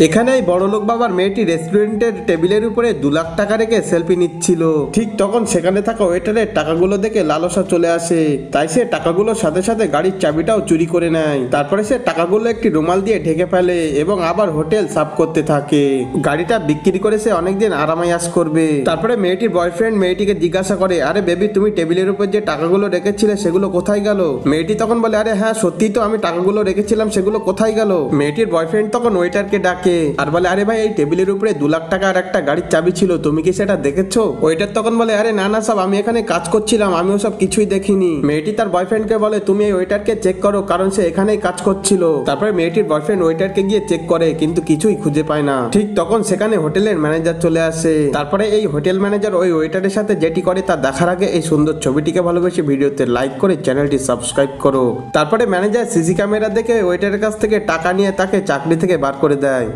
এখানে এই বড়লোক বাবার মেয়েটি রেস্টুরেন্টের টেবিলের উপরে 2 লাখ টাকা রেখে সেলফি নিচ্ছিল। ঠিক তখন সেখানে থাকা ওয়েটারের টাকাগুলো দেখে লালসা চলে আসে, তাই সে টাকাগুলোর সাথে সাথে গাড়ির চাবিটাও চুরি করে নেয়। তারপরে সে টাকাগুলো একটি রুমাল দিয়ে ঢেকে ফেলে এবং আবার হোটেল সাফ করতে থাকে। গাড়িটা বিক্রি করে সে অনেকদিন আরামায়াস করবে। তারপরে মেয়েটির বয়ফ্রেন্ড মেয়েটিকে জিজ্ঞাসা করে, আরে বেবি, তুমি টেবিলের উপর যে টাকাগুলো রেখেছিলে সেগুলো কোথায় গেল? মেয়েটি তখন বলে, আরে হ্যাঁ সত্যি তো, আমি টাকাগুলো রেখেছিলাম, সেগুলো কোথায় গেল? মেয়েটির বয়ফ্রেন্ড তখন ওয়েটারকে ডাকে আর বলে, আরে ভাই, এই টেবিলের উপরে 2 লাখ টাকা আর একটা গাড়ির চাবি ছিল, তুমি কি সেটা দেখেছো? ওয়েটার তখন বলে, আরে না না সব, আমি এখানে কাজ করছিলাম, আমি ওসব কিছুই দেখিনি। মেয়েটি তার বয়ফ্রেন্ডকে বলে, তুমি এই ওয়েটারকে চেক করো, কারণ সে এখানেই কাজ করছিল। তারপরে মেয়েটির বয়ফ্রেন্ড ওয়েটারকে গিয়ে চেক করে, কিন্তু কিছুই খুঁজে পায় না। ঠিক তখন সেখানে হোটেলের ম্যানেজার চলে আসে। তারপরে এই হোটেল ম্যানেজার ওই ওয়েটারের সাথে যেটি করে তা দেখার আগে এই সুন্দর ছবিটিকে ভালোবেসে ভিডিওতে লাইক করে চ্যানেলটি সাবস্ক্রাইব করো। তারপরে ম্যানেজার সিসি ক্যামেরা দেখে ওয়েটারের কাছ থেকে টাকা নিয়ে তাকে চাকরি থেকে বার করে দেয়।